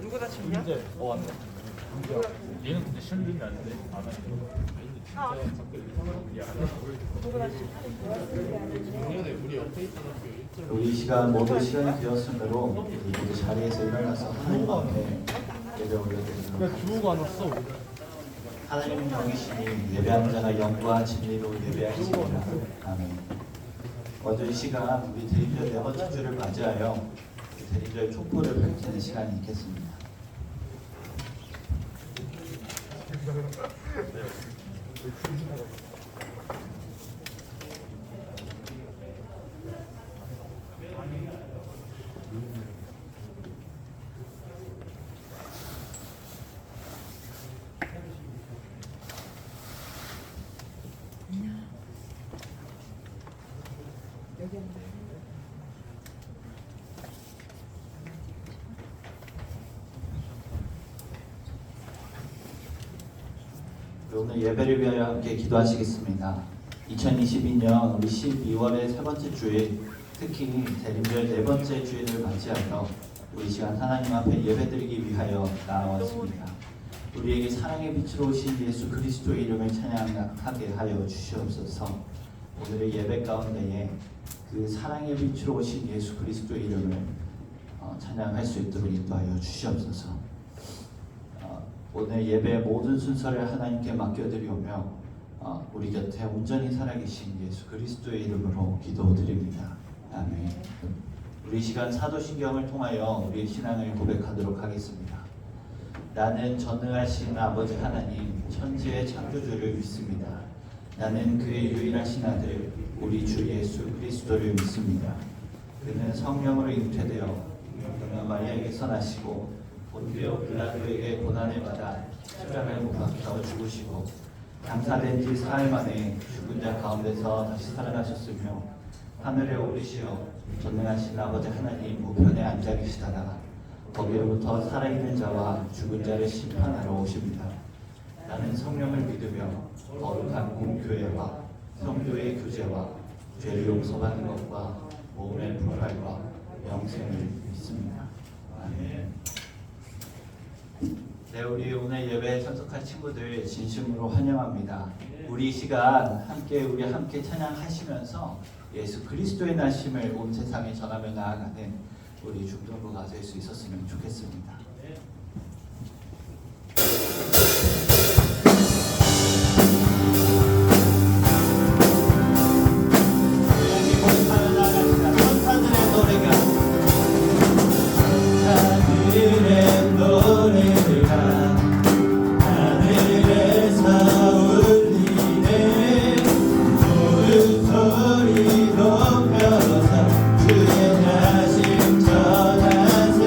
누구 다쳤냐? 왔네. 얘는 근데 시험 준비 안 돼. 안 하는 누구 다쳤냐? 우리 시간 모두 시간이 되었으므로 모두 자리에서 일어나서 하나님 앞에 예배 올려드리도록 주호가 안 왔어. 하나님은 영이시니 예배하는 자가 영과 진리로 예배하시리라. 아멘. 먼저 이 시간 우리 대리절 네 번째 주를 맞이하여 대리절 촛불을 밝히는 시간이 있겠습니다. 오늘 예배를 위하여 함께 기도하시겠습니다. 2022년 우리 12월의 세 번째 주일, 특히 대림절 네 번째 주일을 맞이하여 우리 시간 하나님 앞에 예배드리기 위하여 나아왔습니다. 우리에게 사랑의 빛으로 오신 예수 그리스도의 이름을 찬양하게 하여 주시옵소서. 오늘의 예배 가운데에 그 사랑의 빛으로 오신 예수 그리스도의 이름을 찬양할 수 있도록 인도하여 주시옵소서. 오늘 예배의 모든 순서를 하나님께 맡겨드리오며 우리 곁에 온전히 살아계신 예수 그리스도의 이름으로 기도드립니다. 아멘. 우리 시간 사도신경을 통하여 우리의 신앙을 고백하도록 하겠습니다. 나는 전능하신 아버지 하나님 천지의 창조주를 믿습니다. 나는 그의 유일하신 아들 우리 주 예수 그리스도를 믿습니다. 그는 성령으로 잉태되어 동나 마리아에게서 나시고 본디오 빌라도에게 고난을 받아 십자가에 못 박혀 죽으시고 장사된 지 사흘 만에 죽은 자 가운데서 다시 살아나셨으며 하늘에 오르시어 전능하신 아버지 하나님 우편에 앉아 계시다가 거기로부터 살아있는 자와 죽은 자를 심판하러 오십니다. 나는 성령을 믿으며 거룩한 공교회와 성도의 교제와 죄를 용서받는 것과 몸의 부활과 영생을 믿습니다. 아멘. 네, 우리 오늘 예배에 참석한 친구들 진심으로 환영합니다. 우리 시간 우리 함께 찬양하시면서 예수 그리스도의 나심을 온 세상에 전하며 나아가는 우리 중등부가 될 수 있었으면 좋겠습니다. 주의 나심 전하세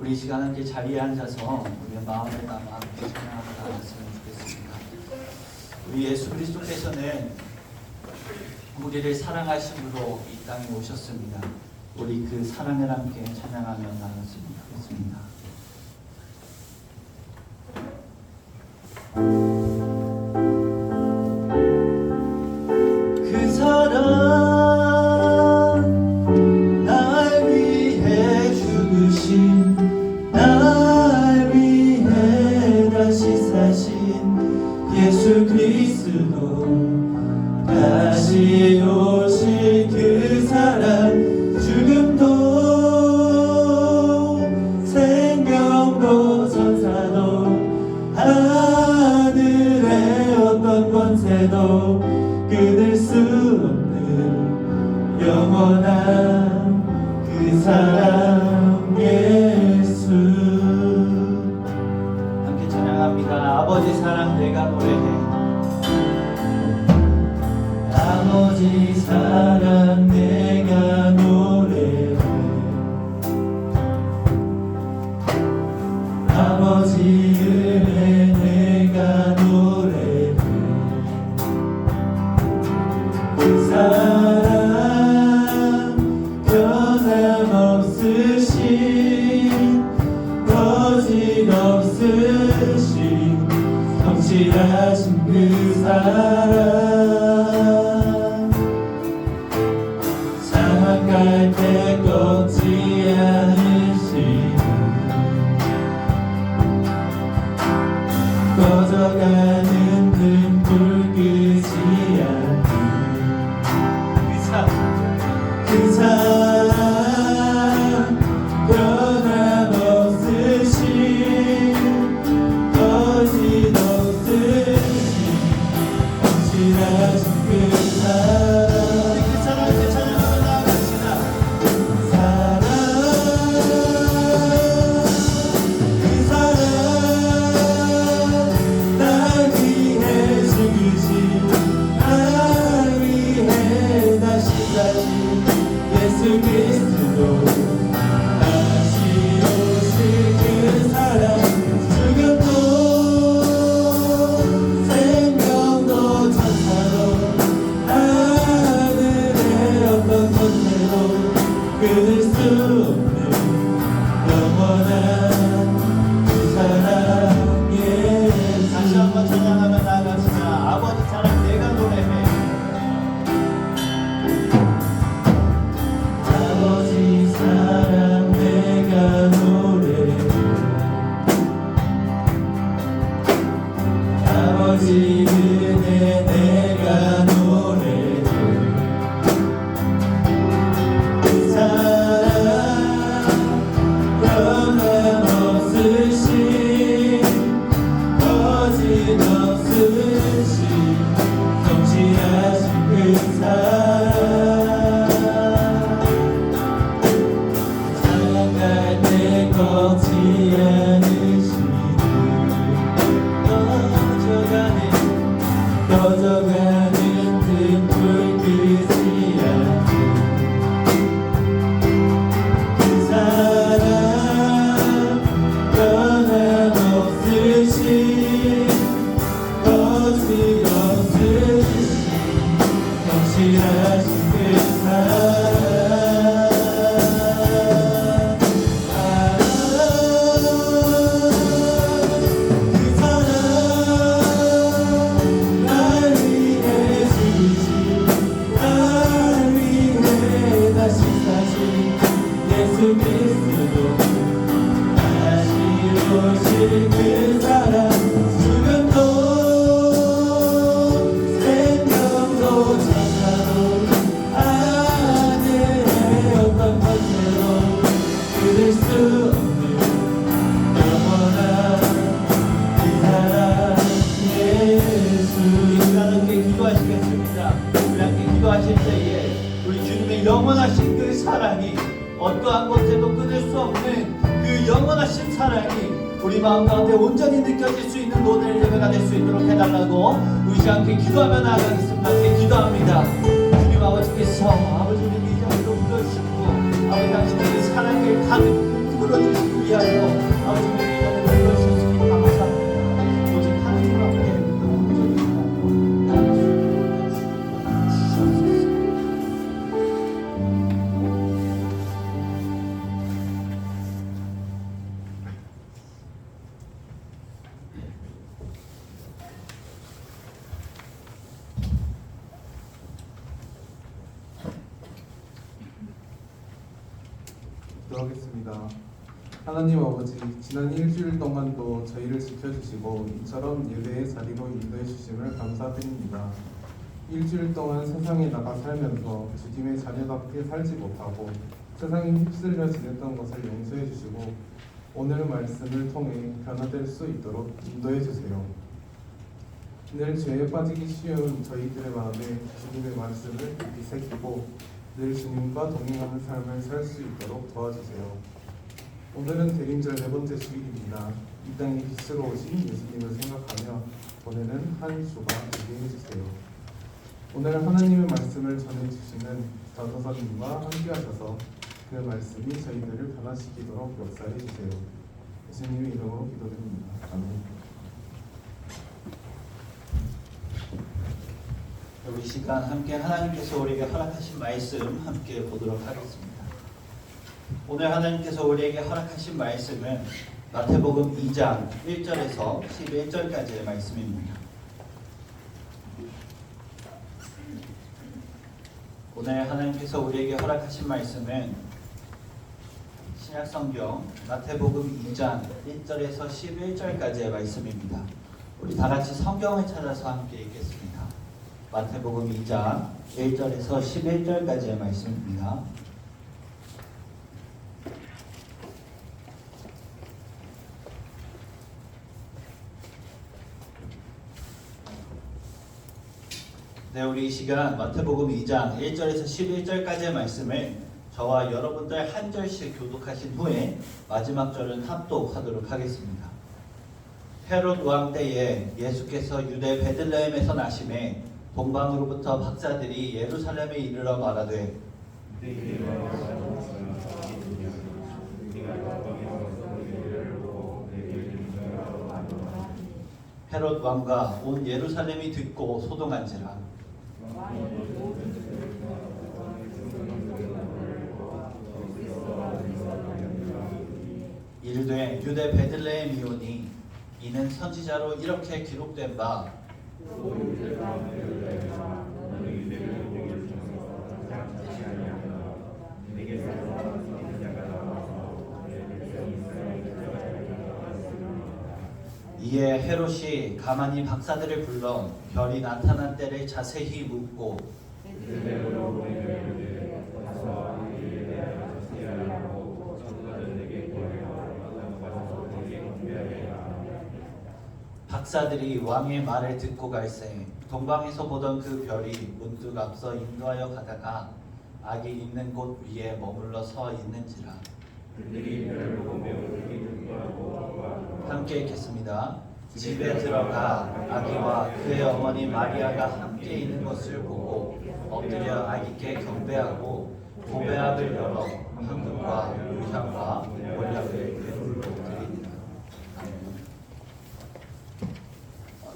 우리 시간 함께 자리에 앉아서 우리의 마음을 담아 함께 찬양하며 나갔으면 좋겠습니다. 우리 예수 그리스도께서는 우리를 사랑하심으로 이 땅에 오셨습니다. 우리 그 사랑을 함께 찬양하며 나갔으면 좋겠습니다. 그 사랑 날 위해 죽으신 날 위해 다시 사신 예수 그리스도 다시 오실 그 사랑 죽음도 생명도 천사도 하늘의 어떤 권세도 끊을 수 없는 영원한 그 사랑 예수. 함께 찬양합니다. 아버지 사랑 내가 노래해. 아버지 사랑 내가 노래해. 아버지 은혜 내가 노래해. 그 사랑 변함없으신 거짓없으신 성실하신 그 사랑 상할 때 꺾지 않으신 꺼져가는 등불 끄지 않는 그 사랑 변함없으신 거짓없으신 성실하신 그 사랑 찬양하며 나아갑시다. 그 사랑 날 위해 죽으신 날 위해 다시 사신 예수 그리스도 다시 오실 그 사랑 죽음도 생명도 천사도 하늘의 어떤 권세도 끊을 수 없는 영원한 그 사랑 예수. 다시 한번 찬양하며 나갑시다. 아버지 사랑 내가 노래해. 아버지 사랑 내가 노래해. 아버지 은혜 내가 노래해. 그 사랑 변함없으신 거짓없으신 성실하신 그 사랑 상할 때 꺾지 않으시는 꺼져가는 등불 끄지 않는 그 사랑 변함없으신 거짓없으신 성실하신 그 사랑 그 사랑 날 위해 죽으신 날 위해 다시 사신 예수 그리스도 다시 오실 그 사랑 죽음도 생명도 천사도 하늘의 어떤 권세도 끊을 수 없는 영원한 그 사랑 예수. 우리 함께 기도하시겠습니다. 우리 함께 기도하실 때에 우리 주님의 영원하신 그 사랑이 어떠한 것에도 끊을 수 없는 그 영원하신 사랑이 우리 마음 가운데 온전히 느껴질 수 있는 오늘 예배가 될 수 있도록 해달라고 우리 함께 기도하며 나아가겠습니다. 함께 기도합니다. 주님 아버지께서 아버지를 이 자리로 불러주셨고 아버지 당신의 그 사랑을 가득 불어주시고 위하여 아버지의 위대한 은혜를 주시니 감사합니다. 오직 하나님 앞에 기도하겠습니다. 하나님 아버지, 지난 일주일 동안도 저희를 지켜주시고 이처럼 예배의 자리로 인도해 주심을 감사드립니다. 일주일 동안 세상에 나가 살면서 주님의 자녀답게 살지 못하고 세상에 휩쓸려 지냈던 것을 용서해 주시고 오늘 말씀을 통해 변화될 수 있도록 인도해 주세요. 늘 죄에 빠지기 쉬운 저희들의 마음에 주님의 말씀을 깊이 새기고 늘 주님과 동행하는 삶을 살 수 있도록 도와주세요. 오늘은 대림절 4번째 주일입니다. 이 땅에 빛으로 오신 예수님을 생각하며 보내는 한 주가 되게 해주세요. 오늘 하나님의 말씀을 전해주시는 전도사님과 함께 하셔서 그 말씀이 저희들을 변화시키도록 역사해 주세요. 예수님의 이름으로 기도드립니다. 아멘. 우리 시간 함께 하나님께서 우리에게 허락하신 말씀 함께 보도록 하겠습니다. 오늘 하나님께서 우리에게 허락하신 말씀은 마태복음 2장 1절에서 11절까지의 말씀입니다. 오늘 하나님께서 우리에게 허락하신 말씀은 신약성경 마태복음 2장 1절에서 11절까지의 말씀입니다. 우리 다 같이 성경을 찾아서 함께 읽겠습니다. 마태복음 2장 1절에서 11절까지의 말씀입니다. 네, 우리 이 시간 마태복음 2장 1절에서 11절까지의 말씀을 저와 여러분들 한 절씩 교독하신 후에 마지막 절은 합독하도록 하겠습니다. 헤롯 왕 때에 예수께서 유대 베들레헴에서 나심에 동방으로부터 박사들이 예루살렘에 이르러 말하되 헤롯 왕과 온 예루살렘이 듣고 소동한지라. 이르되 유대 베들레헴이오니 이는 선지자로 이렇게 기록된 바 이에 헤롯이 가만히 박사들을 불러 별이 나타난 때를 자세히 묻고 박사들이 왕의 말을 듣고 갈새 동방에서 보던 그 별이 문득 앞서 인도하여 가다가 악이 있는 곳 위에 머물러 서 있는지라. 함께 읽겠습니다. 집에 들어가 아기와 그의 어머니 마리아가 함께 있는 것을 보고 엎드려 아기께 경배하고 보배압을 열어 황금과 유향과 몰약을 베풀로 드립니다.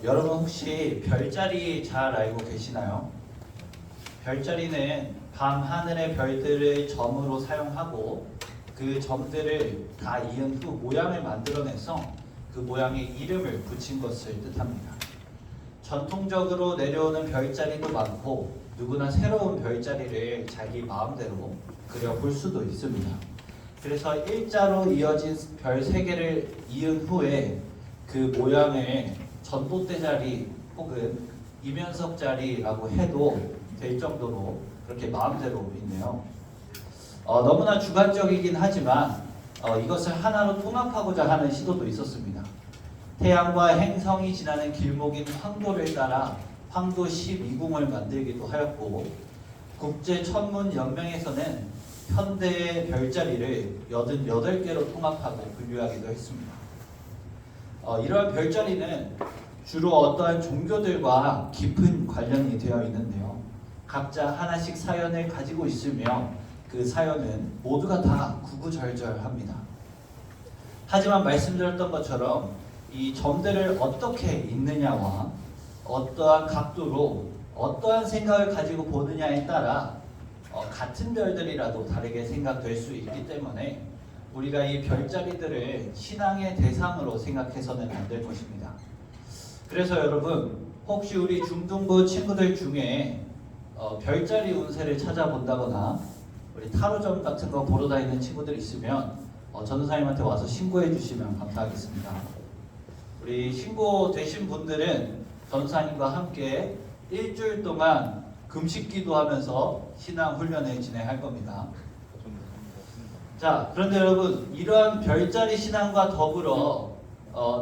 여러분 혹시 별자리 잘 알고 계시나요? 별자리는 밤 하늘의 별들을 점으로 사용하고 그 점들을 다 이은 후 모양을 만들어내서 그 모양에 이름을 붙인 것을 뜻합니다. 전통적으로 내려오는 별자리도 많고 누구나 새로운 별자리를 자기 마음대로 그려볼 수도 있습니다. 그래서 일자로 이어진 별 3개를 이은 후에 그 모양을 전봇대자리 혹은 이면석자리라고 해도 될 정도로 그렇게 마음대로 있네요. 너무나 주관적이긴 하지만 이것을 하나로 통합하고자 하는 시도도 있었습니다. 태양과 행성이 지나는 길목인 황도를 따라 황도 12궁을 만들기도 하였고 국제천문연맹에서는 현대의 별자리를 88개로 통합하고 분류하기도 했습니다. 이러한 별자리는 주로 어떠한 종교들과 깊은 관련이 되어 있는데요. 각자 하나씩 사연을 가지고 있으며 그 사연은 모두가 다 구구절절합니다. 하지만 말씀드렸던 것처럼 이 점들을 어떻게 읽느냐와 어떠한 각도로 어떠한 생각을 가지고 보느냐에 따라 같은 별들이라도 다르게 생각될 수 있기 때문에 우리가 이 별자리들을 신앙의 대상으로 생각해서는 안 될 것입니다. 그래서 여러분, 혹시 우리 중등부 친구들 중에 별자리 운세를 찾아본다거나 우리 타로점 같은 거 보러 다니는 친구들 있으면 전도사님한테 와서 신고해 주시면 감사하겠습니다. 우리 신고되신 분들은 전도사님과 함께 일주일 동안 금식 기도하면서 신앙 훈련을 진행할 겁니다. 자, 그런데 여러분, 이러한 별자리 신앙과 더불어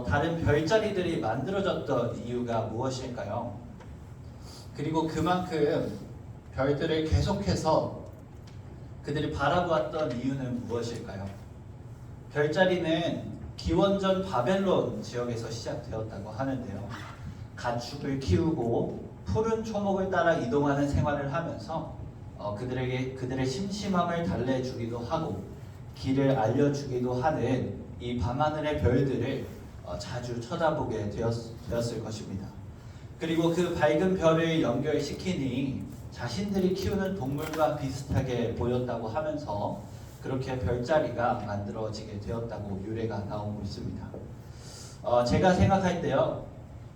다른 별자리들이 만들어졌던 이유가 무엇일까요? 그리고 그만큼 별들을 계속해서 그들이 바라보았던 이유는 무엇일까요? 별자리는 기원전 바벨론 지역에서 시작되었다고 하는데요. 가축을 키우고 푸른 초목을 따라 이동하는 생활을 하면서 그들에게 그들의 심심함을 달래주기도 하고 길을 알려주기도 하는 이 밤하늘의 별들을 자주 쳐다보게 되었을 것입니다. 그리고 그 밝은 별을 연결시키니 자신들이 키우는 동물과 비슷하게 보였다고 하면서 그렇게 별자리가 만들어지게 되었다고 유래가 나오고 있습니다. 제가 생각할 때요,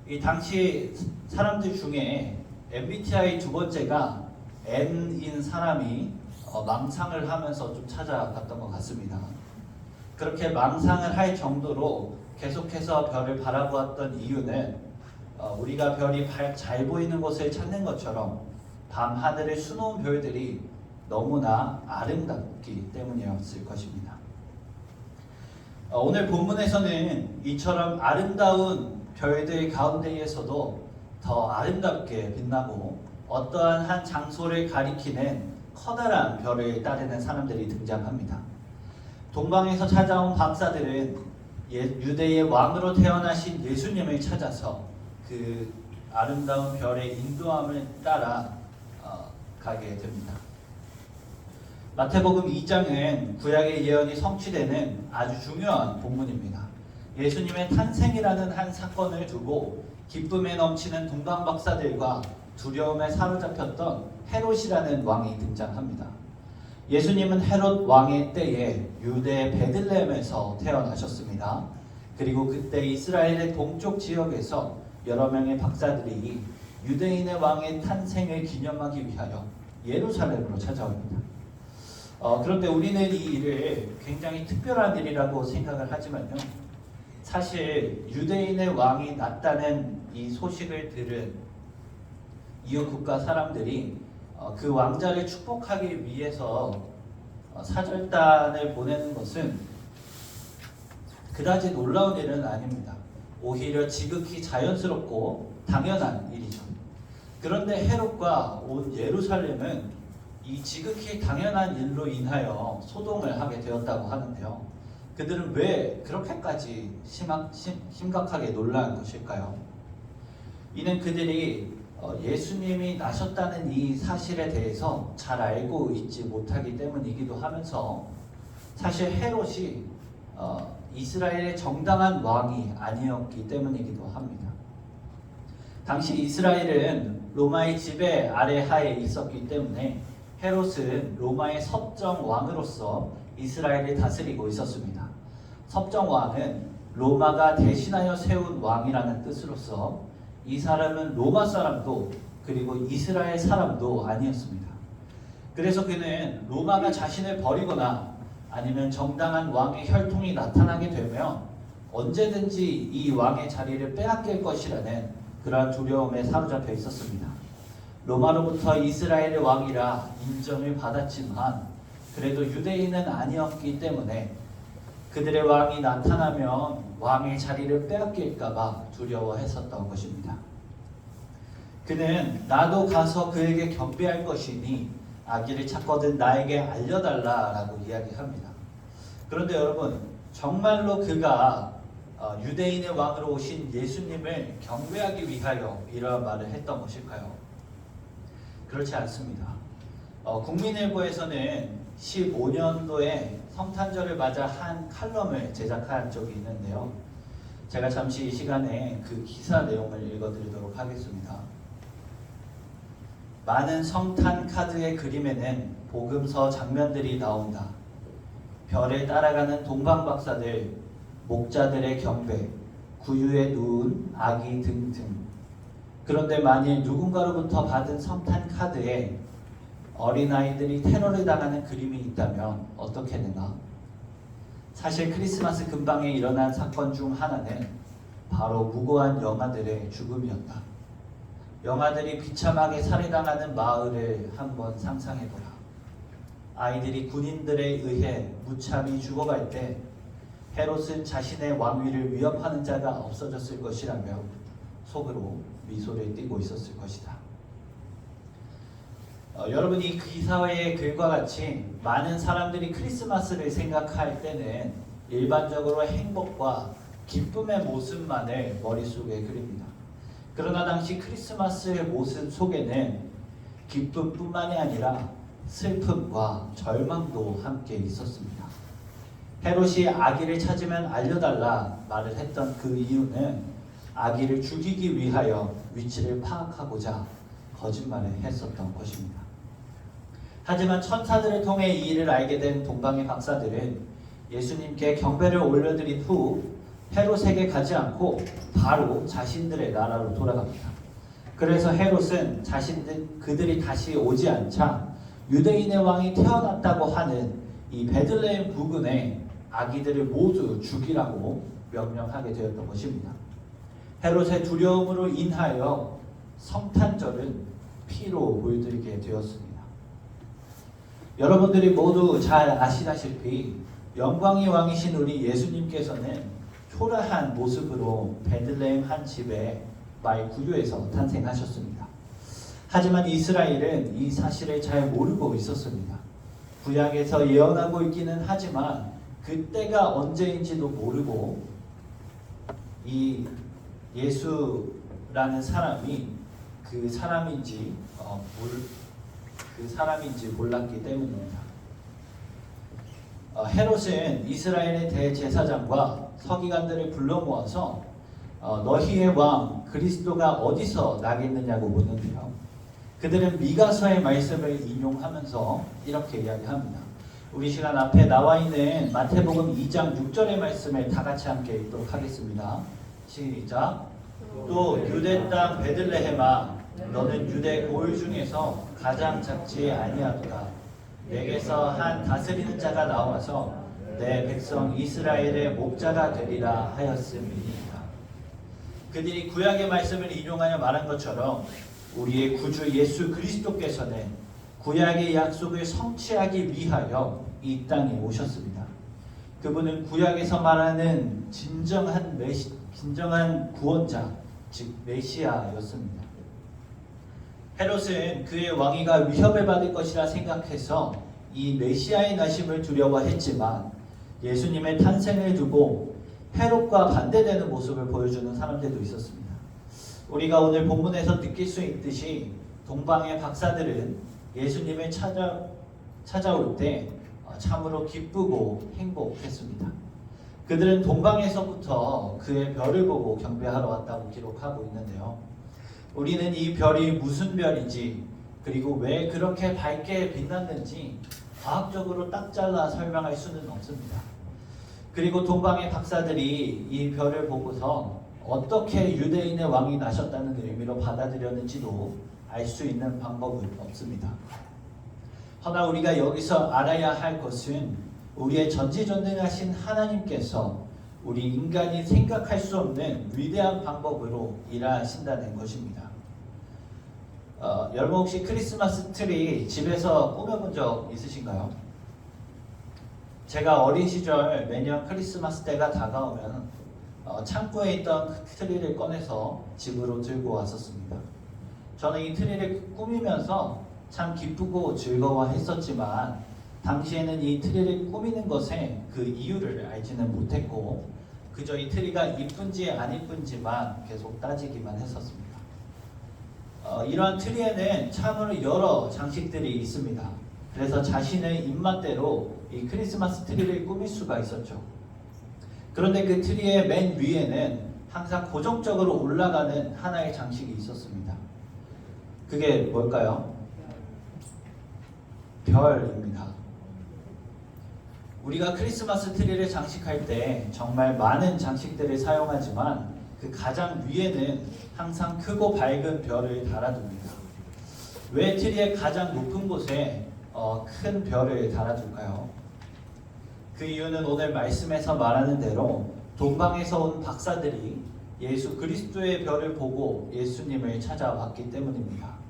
이 당시 사람들 중에 MBTI 두 번째가 N인 사람이 망상을 하면서 좀 찾아갔던 것 같습니다. 그렇게 망상을 할 정도로 계속해서 별을 바라보았던 이유는 우리가 별이 잘 보이는 곳을 찾는 것처럼 밤 하늘의 수놓은 별들이 너무나 아름답기 때문이었을 것입니다. 오늘 본문에서는 이처럼 아름다운 별들 가운데에서도 더 아름답게 빛나고 어떠한 한 장소를 가리키는 커다란 별을 따르는 사람들이 등장합니다. 동방에서 찾아온 박사들은 유대의 왕으로 태어나신 예수님을 찾아서 그 아름다운 별의 인도함을 따라 가게 됩니다. 마태복음 2장은 구약의 예언이 성취되는 아주 중요한 본문입니다. 예수님의 탄생이라는 한 사건을 두고 기쁨에 넘치는 동방 박사들과 두려움에 사로잡혔던 헤롯이라는 왕이 등장합니다. 예수님은 헤롯 왕의 때에 유대 베들레헴에서 태어나셨습니다. 그리고 그때 이스라엘의 동쪽 지역에서 여러 명의 박사들이 유대인의 왕의 탄생을 기념하기 위하여 예루살렘으로 찾아옵니다. 그런데 우리는 이 일을 굉장히 특별한 일이라고 생각을 하지만요, 사실 유대인의 왕이 났다는 이 소식을 들은 이웃 국가 사람들이 그 왕자를 축복하기 위해서 사절단을 보내는 것은 그다지 놀라운 일은 아닙니다. 오히려 지극히 자연스럽고 당연한 일이죠. 그런데 헤롯과 온 예루살렘은 이 지극히 당연한 일로 인하여 소동을 하게 되었다고 하는데요. 그들은 왜 그렇게까지 심각하게 놀란 것일까요? 이는 그들이 예수님이 나셨다는 이 사실에 대해서 잘 알고 있지 못하기 때문이기도 하면서, 사실 헤롯이 이스라엘의 정당한 왕이 아니었기 때문이기도 합니다. 당시 이스라엘은 로마의 지배 아래하에 있었기 때문에 헤롯은 로마의 섭정 왕으로서 이스라엘을 다스리고 있었습니다. 섭정 왕은 로마가 대신하여 세운 왕이라는 뜻으로서 이 사람은 로마 사람도 그리고 이스라엘 사람도 아니었습니다. 그래서 그는 로마가 자신을 버리거나 아니면 정당한 왕의 혈통이 나타나게 되면 언제든지 이 왕의 자리를 빼앗길 것이라는 그러한 두려움에 사로잡혀 있었습니다. 로마로부터 이스라엘의 왕이라 인정을 받았지만 그래도 유대인은 아니었기 때문에 그들의 왕이 나타나면 왕의 자리를 빼앗길까봐 두려워했었던 것입니다. 그는 나도 가서 그에게 경배할 것이니 아기를 찾거든 나에게 알려달라라고 이야기합니다. 그런데 여러분, 정말로 그가 유대인의 왕으로 오신 예수님을 경배하기 위하여 이러한 말을 했던 것일까요? 그렇지 않습니다. 국민일보에서는 15년도에 성탄절을 맞아 한 칼럼을 제작한 적이 있는데요. 제가 잠시 이 시간에 그 기사 내용을 읽어드리도록 하겠습니다. 많은 성탄 카드의 그림에는 복음서 장면들이 나온다. 별에 따라가는 동방박사들, 목자들의 경배, 구유에 누운 아기 등등. 그런데 만일 누군가로부터 받은 성탄 카드에 어린아이들이 테러를 당하는 그림이 있다면 어떻게 되나? 사실 크리스마스 근방에 일어난 사건 중 하나는 바로 무고한 영아들의 죽음이었다. 영아들이 비참하게 살해당하는 마을을 한번 상상해보라. 아이들이 군인들에 의해 무참히 죽어갈 때 헤롯은 자신의 왕위를 위협하는 자가 없어졌을 것이라며 속으로 미소를 띠고 있었을 것이다. 여러분, 이 기사의 글과 같이 많은 사람들이 크리스마스를 생각할 때는 일반적으로 행복과 기쁨의 모습만을 머릿속에 그립니다. 그러나 당시 크리스마스의 모습 속에는 기쁨뿐만이 아니라 슬픔과 절망도 함께 있었습니다. 헤롯이 아기를 찾으면 알려달라 말을 했던 그 이유는 아기를 죽이기 위하여 위치를 파악하고자 거짓말을 했었던 것입니다. 하지만 천사들을 통해 이 일을 알게 된 동방의 박사들은 예수님께 경배를 올려드린 후 헤롯에게 가지 않고 바로 자신들의 나라로 돌아갑니다. 그래서 헤롯은 그들이 다시 오지 않자 유대인의 왕이 태어났다고 하는 이 베들레헴 부근에 아기들을 모두 죽이라고 명령하게 되었던 것입니다. 헤롯의 두려움으로 인하여 성탄절은 피로 물들게 되었습니다. 여러분들이 모두 잘 아시다시피 영광의 왕이신 우리 예수님께서는 초라한 모습으로 베들레헴 한 집의 말 구유에서 탄생하셨습니다. 하지만 이스라엘은 이 사실을 잘 모르고 있었습니다. 구약에서 예언하고 있기는 하지만 그때가 언제인지도 모르고 이 예수라는 사람이 그 사람인지 몰랐기 때문입니다. 헤롯은 이스라엘의 대제사장과 서기관들을 불러 모아서 너희의 왕 그리스도가 어디서 나겠느냐고 묻는데요. 그들은 미가서의 말씀을 인용하면서 이렇게 이야기합니다. 우리 시간 앞에 나와 있는 마태복음 2장 6절의 말씀을 다 같이 함께 읽도록 하겠습니다. 시작. 또 유대 땅 베들레헴아, 너는 유대 고을 중에서 가장 작지 아니하도다. 내게서 한 다스리는 자가 나와서 내 백성 이스라엘의 목자가 되리라 하였음이니라. 그들이 구약의 말씀을 인용하여 말한 것처럼 우리의 구주 예수 그리스도께서는 구약의 약속을 성취하기 위하여 이 땅에 오셨습니다. 그분은 구약에서 말하는 진정한 구원자, 즉 메시아였습니다. 헤롯은 그의 왕위가 위협을 받을 것이라 생각해서 이 메시아의 나심을 두려워했지만 예수님의 탄생을 두고 헤롯과 반대되는 모습을 보여주는 사람들도 있었습니다. 우리가 오늘 본문에서 느낄 수 있듯이 동방의 박사들은 예수님을 찾아올 때 참으로 기쁘고 행복했습니다. 그들은 동방에서부터 그의 별을 보고 경배하러 왔다고 기록하고 있는데요. 우리는 이 별이 무슨 별인지 그리고 왜 그렇게 밝게 빛났는지 과학적으로 딱 잘라 설명할 수는 없습니다. 그리고 동방의 박사들이 이 별을 보고서 어떻게 유대인의 왕이 나셨다는 의미로 받아들였는지도 알 수 있는 방법은 없습니다. 허나 우리가 여기서 알아야 할 것은 우리의 전지전능하신 하나님께서 우리 인간이 생각할 수 없는 위대한 방법으로 일하신다는 것입니다. 여러분 혹시 크리스마스 트리 집에서 꾸며본 적 있으신가요? 제가 어린 시절 매년 크리스마스 때가 다가오면 창고에 있던 트리를 꺼내서 집으로 들고 왔었습니다. 저는 이 트리를 꾸미면서 참 기쁘고 즐거워했었지만 당시에는 이 트리를 꾸미는 것에 그 이유를 알지는 못했고 그저 이 트리가 이쁜지 안 이쁜지만 계속 따지기만 했었습니다. 이러한 트리에는 참으로 여러 장식들이 있습니다. 그래서 자신의 입맛대로 이 크리스마스 트리를 꾸밀 수가 있었죠. 그런데 그 트리의 맨 위에는 항상 고정적으로 올라가는 하나의 장식이 있었습니다. 그게 뭘까요? 별입니다. 우리가 크리스마스 트리를 장식할 때 정말 많은 장식들을 사용하지만 그 가장 위에는 항상 크고 밝은 별을 달아둡니다. 왜 트리의 가장 높은 곳에 큰 별을 달아둘까요? 그 이유는 오늘 말씀에서 말하는 대로 동방에서 온 박사들이 예수 그리스도의 별을 보고 예수님을 찾아왔기 때문입니다.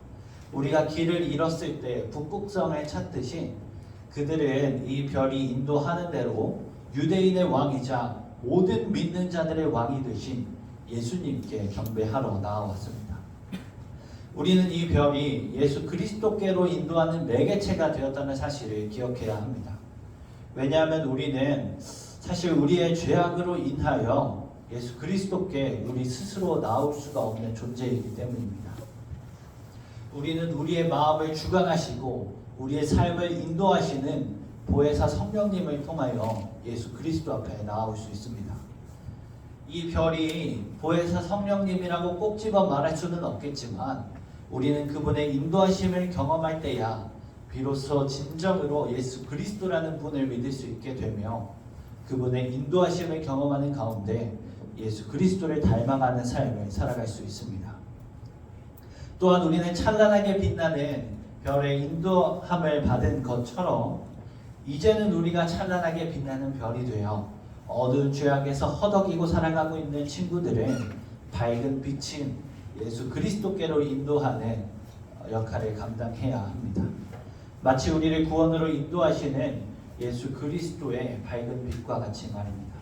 우리가 길을 잃었을 때 북극성을 찾듯이 그들은 이 별이 인도하는 대로 유대인의 왕이자 모든 믿는 자들의 왕이 되신 예수님께 경배하러 나아왔습니다. 우리는 이 별이 예수 그리스도께로 인도하는 매개체가 되었다는 사실을 기억해야 합니다. 왜냐하면 우리는 사실 우리의 죄악으로 인하여 예수 그리스도께 우리 스스로 나올 수가 없는 존재이기 때문입니다. 우리는 우리의 마음을 주관하시고 우리의 삶을 인도하시는 보혜사 성령님을 통하여 예수 그리스도 앞에 나올 수 있습니다. 이 별이 보혜사 성령님이라고 꼭 집어 말할 수는 없겠지만 우리는 그분의 인도하심을 경험할 때야 비로소 진정으로 예수 그리스도라는 분을 믿을 수 있게 되며 그분의 인도하심을 경험하는 가운데 예수 그리스도를 닮아가는 삶을 살아갈 수 있습니다. 또한 우리는 찬란하게 빛나는 별의 인도함을 받은 것처럼 이제는 우리가 찬란하게 빛나는 별이 되어 어두운 죄악에서 허덕이고 살아가고 있는 친구들은 밝은 빛인 예수 그리스도께로 인도하는 역할을 감당해야 합니다. 마치 우리를 구원으로 인도하시는 예수 그리스도의 밝은 빛과 같이 말입니다.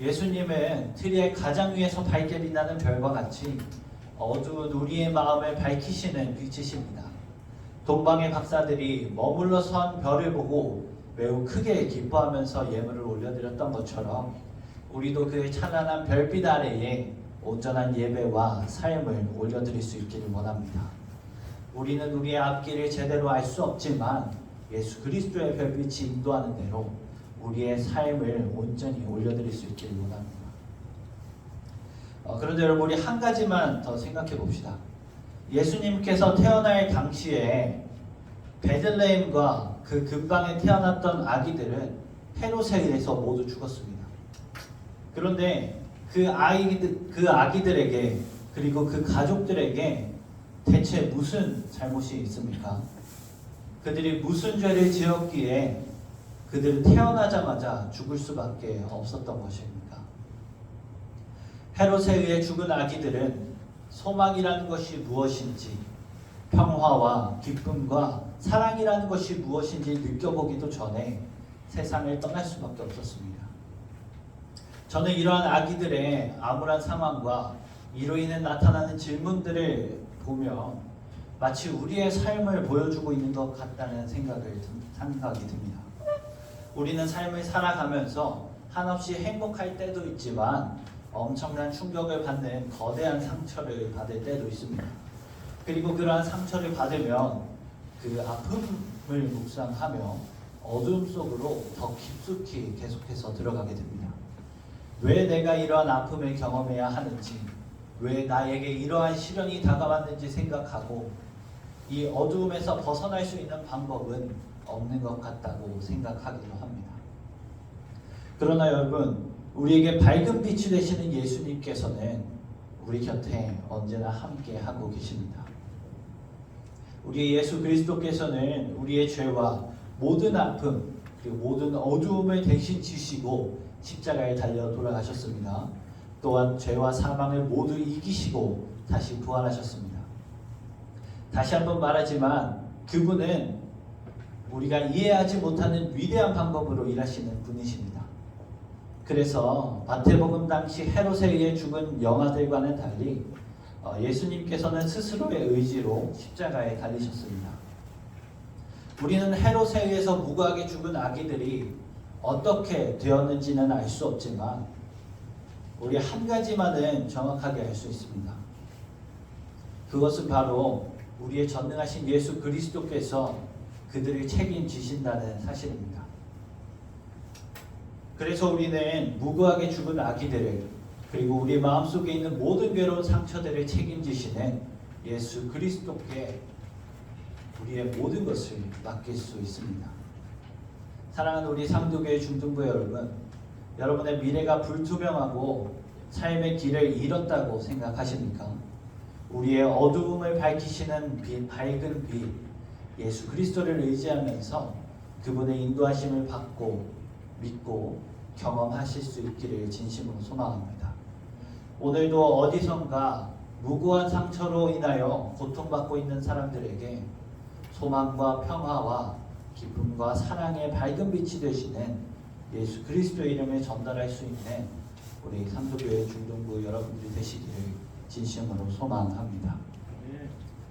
예수님은 트리의 가장 위에서 밝게 빛나는 별과 같이 어두운 우리의 마음을 밝히시는 빛이십니다. 동방의 박사들이 머물러 선 별을 보고 매우 크게 기뻐하면서 예물을 올려드렸던 것처럼 우리도 그의 찬란한 별빛 아래에 온전한 예배와 삶을 올려드릴 수 있기를 원합니다. 우리는 우리의 앞길을 제대로 알 수 없지만 예수 그리스도의 별빛이 인도하는 대로 우리의 삶을 온전히 올려드릴 수 있기를 원합니다. 그런데 여러분 우리 한 가지만 더 생각해 봅시다. 예수님께서 태어날 당시에 베들레헴과 그 근방에 태어났던 아기들은 헤롯에 의해서 모두 죽었습니다. 그런데 그 아기들에게 그리고 그 가족들에게 대체 무슨 잘못이 있습니까? 그들이 무슨 죄를 지었기에 그들은 태어나자마자 죽을 수밖에 없었던 것입니까? 헤롯에 의해 죽은 아기들은 소망이라는 것이 무엇인지, 평화와 기쁨과 사랑이라는 것이 무엇인지 느껴보기도 전에 세상을 떠날 수밖에 없었습니다. 저는 이러한 아기들의 암울한 상황과 이로 인해 나타나는 질문들을 보며 마치 우리의 삶을 보여주고 있는 것 같다는 생각이 듭니다. 우리는 삶을 살아가면서 한없이 행복할 때도 있지만 엄청난 충격을 받는 거대한 상처를 받을 때도 있습니다. 그리고 그러한 상처를 받으면 그 아픔을 묵상하며 어두움 속으로 더 깊숙이 계속해서 들어가게 됩니다. 왜 내가 이러한 아픔을 경험해야 하는지, 왜 나에게 이러한 시련이 다가왔는지 생각하고 이 어두움에서 벗어날 수 있는 방법은 없는 것 같다고 생각하기도 합니다. 그러나 여러분, 우리에게 밝은 빛이 되시는 예수님께서는 우리 곁에 언제나 함께 하고 계십니다. 우리 예수 그리스도께서는 우리의 죄와 모든 아픔 그리고 모든 어두움을 대신 지시고 십자가에 달려 돌아가셨습니다. 또한 죄와 사망을 모두 이기시고 다시 부활하셨습니다. 다시 한번 말하지만 그분은 우리가 이해하지 못하는 위대한 방법으로 일하시는 분이십니다. 그래서 마태복음 당시 헤롯에 의해 죽은 영아들과는 달리 예수님께서는 스스로의 의지로 십자가에 달리셨습니다. 우리는 헤롯에 의해서 무고하게 죽은 아기들이 어떻게 되었는지는 알 수 없지만 우리 한 가지만은 정확하게 알 수 있습니다. 그것은 바로 우리의 전능하신 예수 그리스도께서 그들을 책임지신다는 사실입니다. 그래서 우리는 무고하게 죽은 아기들을, 그리고 우리 마음속에 있는 모든 괴로운 상처들을 책임지시는 예수 그리스도께 우리의 모든 것을 맡길 수 있습니다. 사랑하는 우리 상도교회 중등부 여러분, 여러분의 미래가 불투명하고 삶의 길을 잃었다고 생각하십니까? 우리의 어두움을 밝히시는 밝은 빛, 예수 그리스도를 의지하면서 그분의 인도하심을 받고 믿고 경험하실 수 있기를 진심으로 소망합니다. 오늘도 어디선가 무고한 상처로 인하여 고통받고 있는 사람들에게 소망과 평화와 기쁨과 사랑의 밝은 빛이 되시는 예수 그리스도의 이름을 전달할 수 있는 우리 상도교회 중등부 여러분들이 되시기를 진심으로 소망합니다.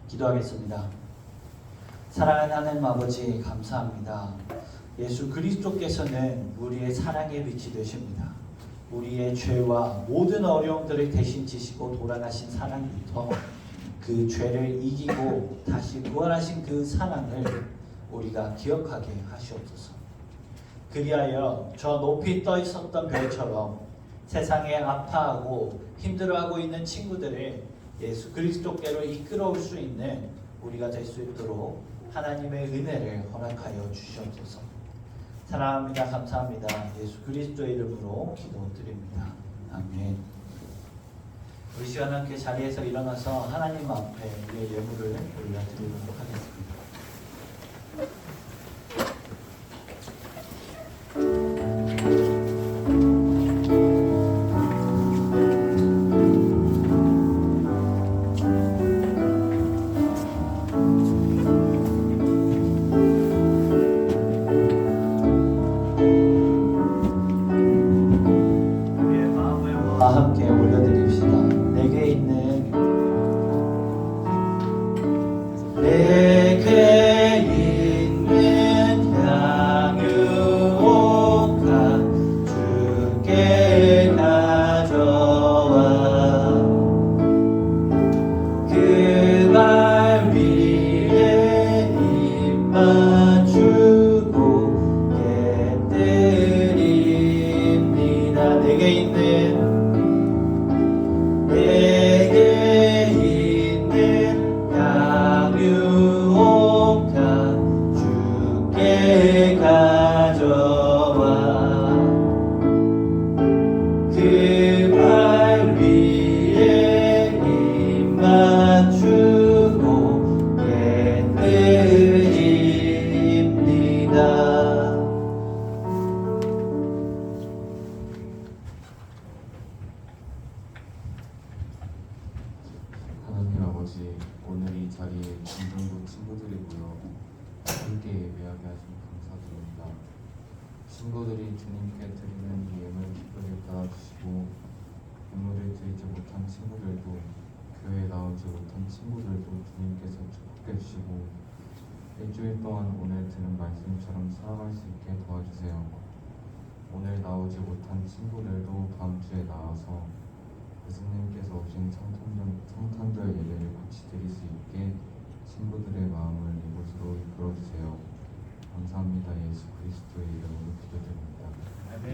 기도하겠습니다. 사랑하는 하나님 아버지, 감사합니다. 예수 그리스도께서는 우리의 사랑의 빛이 되십니다. 우리의 죄와 모든 어려움들을 대신 지시고 돌아가신 사랑부터 그 죄를 이기고 다시 부활하신 그 사랑을 우리가 기억하게 하시옵소서. 그리하여 저 높이 떠 있었던 별처럼 세상에 아파하고 힘들어하고 있는 친구들을 예수 그리스도께로 이끌어올 수 있는 우리가 될 수 있도록 하나님의 은혜를 허락하여 주시옵소서. 사랑합니다. 감사합니다. 예수 그리스도의 이름으로 기도드립니다. 아멘. 우리 시간 함께 자리에서 일어나서 하나님 앞에 우리의 예물을 올려드리도록 하겠습니다. 함께 올려드립시다. 내게 있는 향유가 주께 가져와 그 발 위에 입 맞추고 깨뜨립니다. 내게 있는 향유가 주께 가져와 그 발 위에 입 맞추고 깨뜨립니다. 하나님 아버지, 오늘 이 자리에 중등부 친구들이고요. 함께 예배하게 하시니 감사드립니다. 친구들이 주님께 드리는 이 예물 기쁘게 받아주시고 예물을 드리지 못한 친구들도, 교회에 나오지 못한 친구들도 주님께서 축복해 주시고 일주일 동안 오늘 드는 말씀처럼 살아갈 수 있게 도와주세요. 오늘 나오지 못한 친구들도 다음 주에 나와서 예수님께서 오신 성탄절 예배를 같이 드릴 수 있게 친구들의 마음을 이곳으로 이끌어주세요. 감사합니다. 예수 그리스도의 이름으로 기도드립니다. 아멘.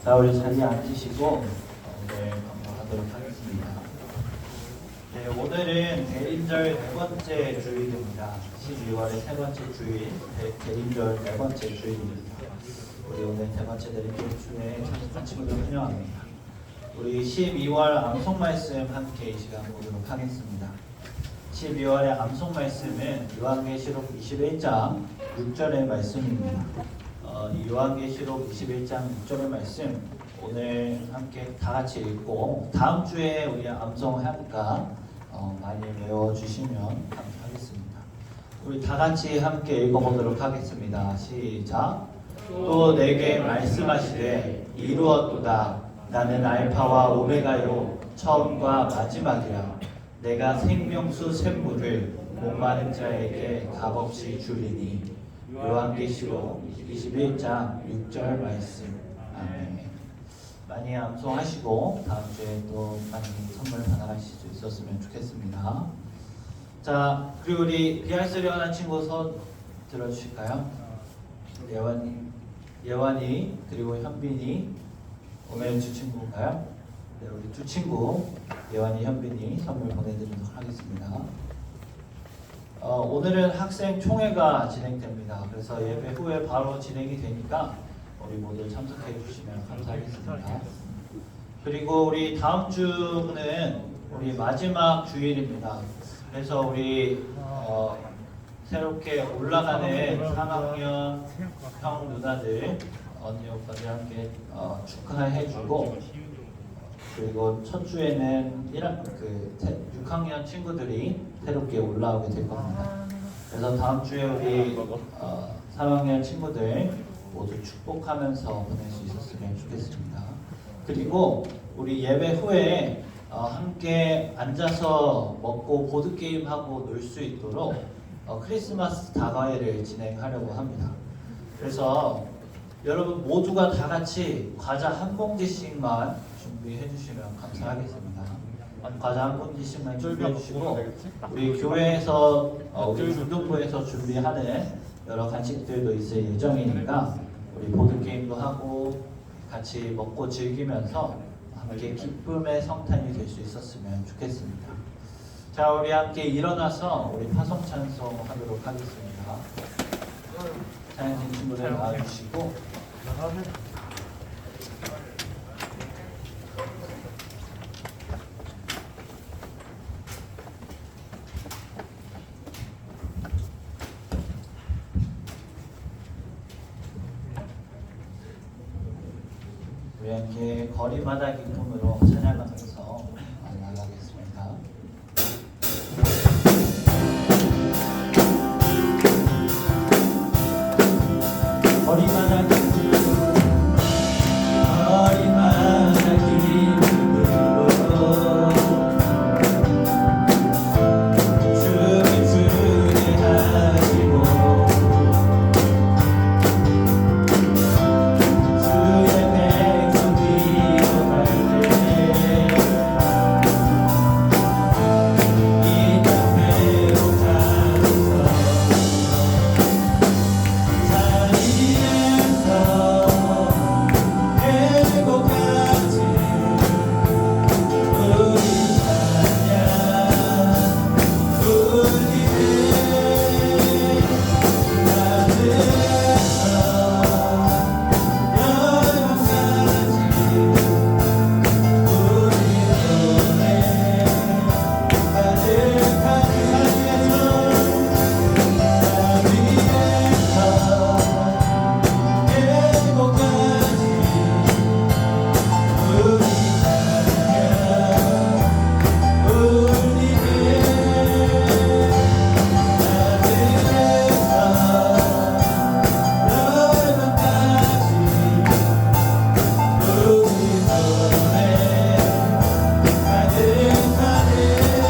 자, 우리 자리에 앉으시고 감사하도록 하겠습니다. 네, 오늘은 대림절 네 번째 주일입니다. 12월의 세 번째 주일, 대림절 네 번째 주일입니다. 우리 오늘 세 번째 대림절 주에 참석한 친구들 환영합니다. 우리 12월 암송 말씀 함께 이 시간 보도록 하겠습니다. 12월의 암송 말씀은 요한계시록 21장 6절의 말씀입니다. 요한계시록 21장 6절의 말씀 오늘 함께 다 같이 읽고 다음 주에 우리 암송하니까 많이 외워주시면 감사하겠습니다. 우리 다 같이 함께 읽어보도록 하겠습니다. 시작. 또 내게 말씀하시되 이루었도다. 나는 알파와 오메가요 처음과 마지막이라. 내가 생명수 샘물을 목마른 자에게 값없이 주리니. 요한계시록 21장 6절 말씀. 아멘. 많이 암송하시고 다음 주에 또 많이 선물 받아가실 수 있었으면 좋겠습니다. 자, 그리고 우리 비할스려는 친구 손 들어주실까요? 예완이 그리고 현빈이 오늘 두 친구인가요? 네, 우리 두 친구 예완이, 현빈이 선물 보내드리도록 하겠습니다. 오늘은 학생 총회가 진행됩니다. 그래서 예배 후에 바로 진행이 되니까 우리 모두 참석해 주시면 감사하겠습니다. 그리고 우리 다음 주는 우리 마지막 주일입니다. 그래서 우리 새롭게 올라가는 3학년 형 누나들, 언니 오빠들 함께 축하해주고, 그리고 첫 주에는 6학년 친구들이 새롭게 올라오게 될 겁니다. 그래서 다음 주에 우리 3학년 친구들 모두 축복하면서 보낼 수 있었으면 좋겠습니다. 그리고 우리 예배 후에 함께 앉아서 먹고 보드게임하고 놀 수 있도록 크리스마스 다과회를 진행하려고 합니다. 그래서 여러분 모두가 다 같이 과자 한 봉지씩만 준비해 주시면 감사하겠습니다. 과자 한 봉지씩만 준비해 주시고, 우리 교회에서 우리 중등부에서 준비하는 여러 간식들도 있을 예정이니까 우리 보드게임도 하고 같이 먹고 즐기면서 함께 기쁨의 성탄이 될 수 있었으면 좋겠습니다. 자, 우리 함께 일어나서 우리 파송 찬송 하도록 하겠습니다. 찬양팀 친구들 나와주시고, 우리 함께 거리마다 기쁨으로 찬양하면서 나가겠습니다. 거리마다 기쁨으로, 거리마다 기쁨으로 주를 주례하시고 주의 백성 위로할 때 이 땅 회복하소서. 자리에서 회복하지 우리 찬양 울리네. 하늘에서 영원까지 우리 노래 가득한 자리에서,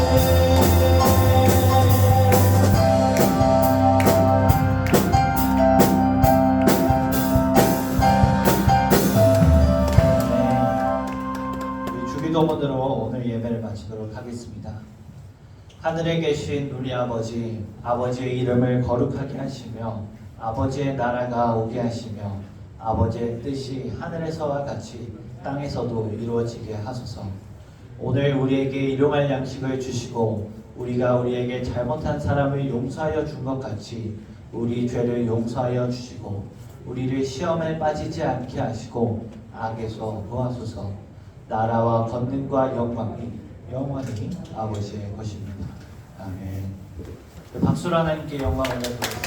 주기도문으로 오늘 예배를 마치도록 하겠습니다. 하늘에 계신 우리 아버지, 아버지의 이름을 거룩하게 하시며 아버지의 나라가 오게 하시며 아버지의 뜻이 하늘에서와 같이 땅에서도 이루어지게 하소서. 오늘 우리에게 일용할 양식을 주시고 우리가 우리에게 잘못한 사람을 용서하여 준 것 같이 우리 죄를 용서하여 주시고 우리를 시험에 빠지지 않게 하시고 악에서 구하소서. 나라와 권능과 영광이 영원히 아버지의 것입니다. 아멘. 박수로 하나님께 영광을 올려드리겠습니다.